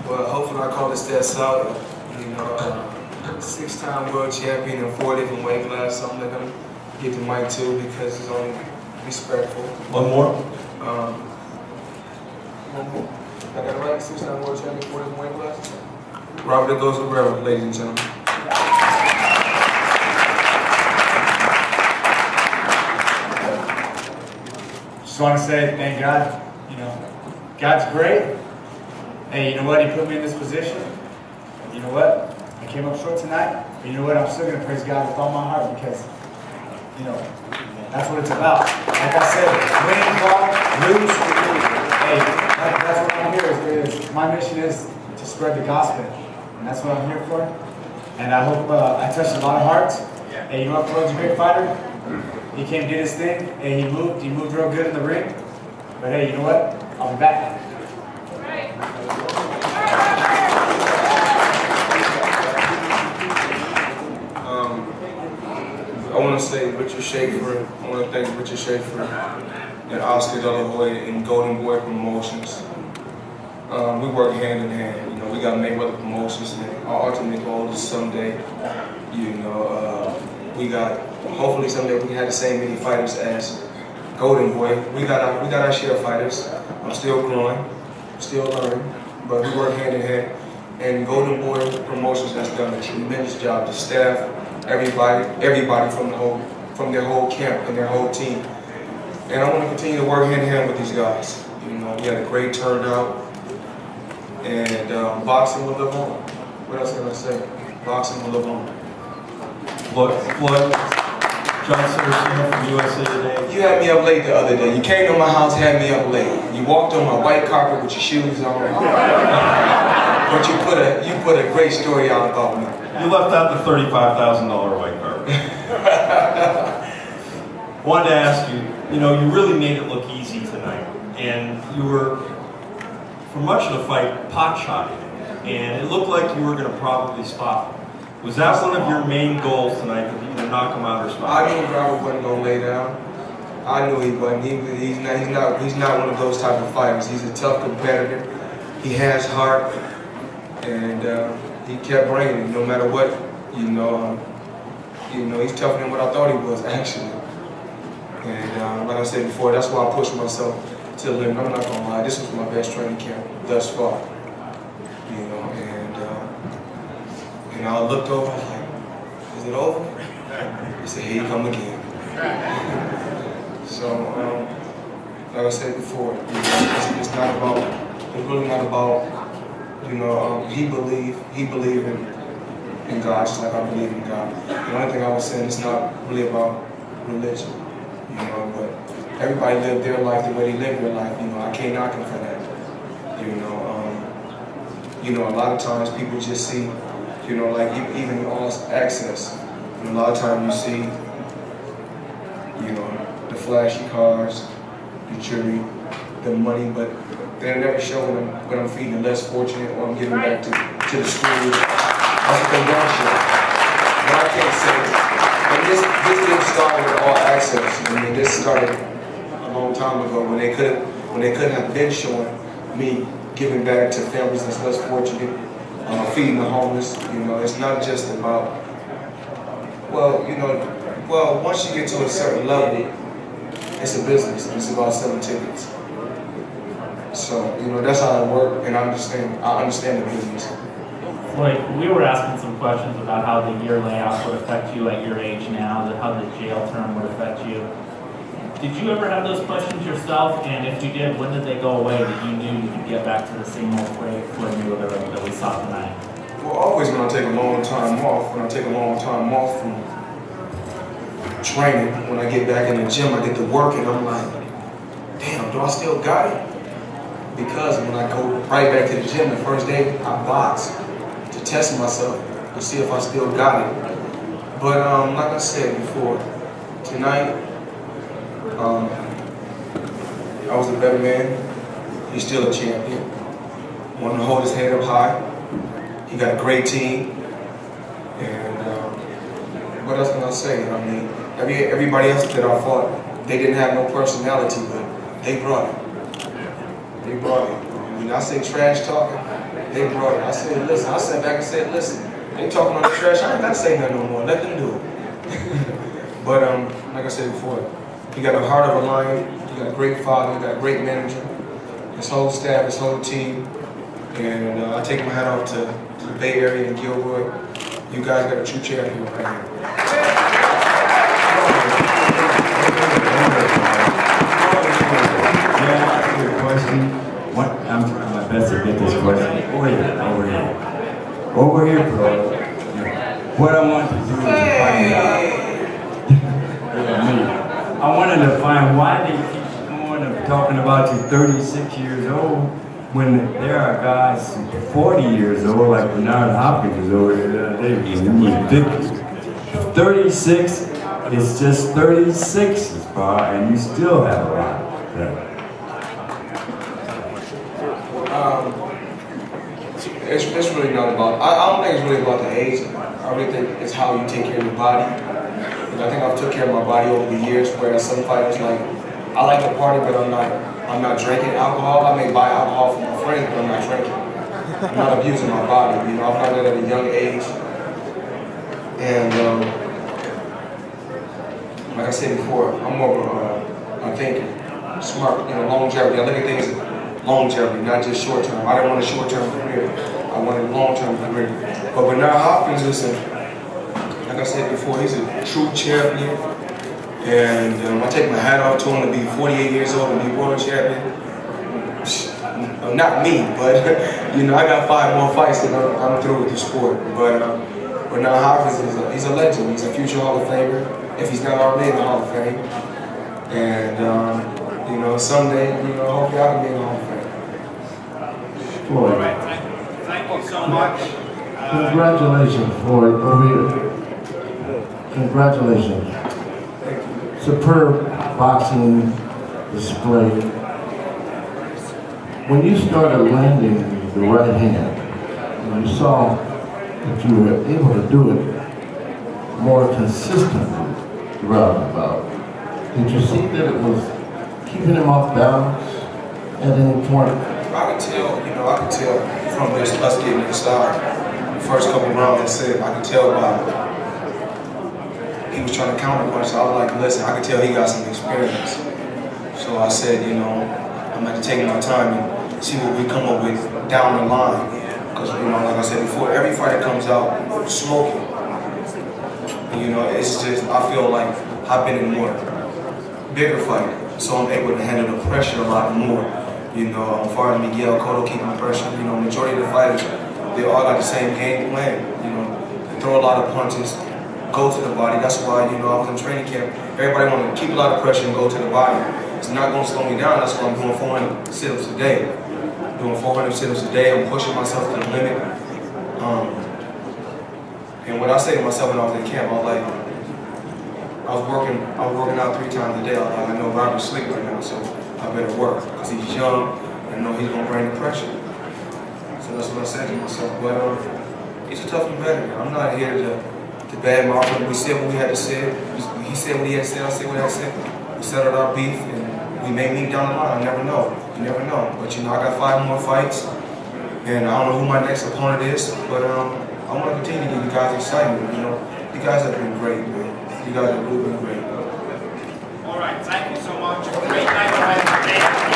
Well, hopefully I call this that solid. You know, 6-time world champion in 4 different weight classes. So I'm not gonna get the mic too because it's only respectful. One more. I got it right. 6-time world champion, 4 different weight classes. Robert goes Guerrero, ladies and gentlemen. Just want to say thank God. You know, God's great. Hey, you know what? He put me in this position. You know what? I came up short tonight. But you know what? I'm still going to praise God with all my heart because, you know, that's what it's about. Like I said, win, lose, hey, that's what I'm here is my mission is to spread the gospel. And that's what I'm here for. And I hope I touched a lot of hearts. Hey, you know what? Floyd's a great fighter. He came, did his thing. Hey, he moved real good in the ring. But hey, you know what? I'll be back. I want to say Richard Schaefer. I want to thank Richard Schaefer and Oscar De La Hoya and Golden Boy Promotions. We work hand in hand. You know, we got Mayweather Promotions, and our ultimate goal is someday, you know, hopefully someday we can have the same many fighters as Golden Boy. We got our share of fighters. I'm still growing, still learning, but we work hand in hand. And Golden Boy Promotions has done a tremendous job. The staff, everybody from their whole camp and their whole team. And I want to continue to work hand in hand with these guys. You know, we had a great turnout, and boxing will live on. What else can I say? Boxing will live on. Floyd, John Cena from USA Today. You had me up late the other day. You came to my house, had me up late. You walked on my white carpet with your shoes on. But you put a great story out about me. You left out the $35,000 white carpet. Wanted to ask you, you know, you really made it look easy tonight. And you were, for much of the fight, pot-shotting. And it looked like you were going to probably spot him. Was that one of your main goals tonight, to either knock him out or spot him? I knew Robert wasn't going to lay down. I knew he wasn't. He's not one of those type of fighters. He's a tough competitor. He has heart. And he kept bringing it, no matter what. You know, he's tougher than what I thought he was, actually. And like I said before, that's why I pushed myself to the limit. I'm not gonna lie, this was my best training camp thus far. You know, and I looked over, I was like, is it over? He said, here you come again. So, like I said before, you know, it's really not about. You know, he believed in God, just like I believe in God. The only thing I was saying, it's not really about religion, you know, but everybody lived their life the way they lived their life. You know, I can't knock him for that. You know, a lot of times people just see, you know, like even all access. You know, a lot of times you see, you know, the flashy cars, the jewelry, the money, but they're never showing them when I'm feeding the less fortunate or I'm giving back to the schools. That's what they don't show. But I can't say, and this didn't start with all access. I mean, this started a long time ago when they couldn't have been showing me giving back to families that's less fortunate, feeding the homeless. You know, it's not just about, once you get to a certain level, it's a business. It's about selling tickets. So, you know, that's how it works, and I understand the business. Floyd, we were asking some questions about how the year layoff would affect you at your age now, how the jail term would affect you. Did you ever have those questions yourself? And if you did, when did they go away that you knew you could get back to the same old Floyd Mayweather that we saw tonight? Well, always when I take a long time off from training, when I get back in the gym, I get to work, and I'm like, damn, do I still got it? Because when I go right back to the gym, the first day I box to test myself to see if I still got it. But like I said before, tonight I was a better man. He's still a champion. Want to hold his head up high. He got a great team. And what else can I say? I mean, everybody else that I fought, they didn't have no personality, but they brought it. They brought it. When I say trash talking, they brought it. I said, listen, I sat back and said, listen, they talking on the trash, I ain't got to say nothing no more, let them do it. But like I said before, he got a heart of a lion, he got a great father, he got a great manager, his whole staff, his whole team, and I take my hat off to the Bay Area and Gilroy. You guys got a true champion right here. I'm trying my best to get this question. Over here, bro. What I want to do is find out. I wanted to find why they keep going and talking about you 36 years old when there are guys 40 years old, like Bernard Hopkins was over there the other day, he was 50. 36 is just 36 as far, and you still have a lot. It's really not about, I don't think it's really about the age. I really think it's how you take care of your body. And I think I've took care of my body over the years, whereas some fighters, like, I like to party, but I'm not drinking alcohol. I may buy alcohol from my friends, but I'm not drinking. I'm not abusing my body. You know, I found that at a young age. And like I said before, I'm more of a thinker, smart, you know, longevity. I look at things longevity, not just short term. I didn't want a short term career. I wanted a long term career. But Bernard Hopkins is like I said before, he's a true champion. And I take my hat off to him to be 48 years old and be world champion. Not me, but you know, I got 5 more fights and I'm through with the sport. But Bernard Hopkins he's a legend. He's a future Hall of Famer, if he's not already in the Hall of Fame. And you know, someday, you know, hopefully I can be in the Hall of Fame. Floyd. All right, thank you so much. Congratulations, Floyd, over here. Congratulations. Superb boxing display. When you started landing the right hand, and you saw that you were able to do it more consistently throughout the bout, did you see that it was keeping him off balance at any point? I could tell, you know, I could tell from just us getting inside. The first couple rounds, I said, I could tell by he was trying to counter punch. So I was like, listen, I could tell he got some experience. So I said, you know, I'm going to take my time and see what we come up with down the line. Because, you know, like I said before, every fighter comes out smoking. And, you know, it's just, I feel like I've been in more bigger fight, so I'm able to handle the pressure a lot more. You know, as far as Miguel Cotto keeping the pressure, you know, majority of the fighters, they all got the same game plan. You know, they throw a lot of punches, go to the body. That's why, you know, I was in training camp. Everybody wanted to keep a lot of pressure and go to the body. It's not going to slow me down. That's why I'm doing 400 sit-ups a day. Doing 400 sit-ups a day. I'm pushing myself to the limit. And what I say to myself when I was in camp, I was like, I was working out 3 times a day. I was like, I know Robert's asleep right now, so I better work because he's young and I know he's going to bring the pressure. So that's what I said to myself. But he's a tough competitor. I'm not here to badmouth him. We said what we had to say. He said what he had to say. I said what I said. We settled our beef and we may meet down the line. I never know. You never know. But you know, I got 5 more fights and I don't know who my next opponent is. But I want to continue to give you guys excitement. You know, you guys have been great, man. You guys have really been great. All right, thank you so much. Great night.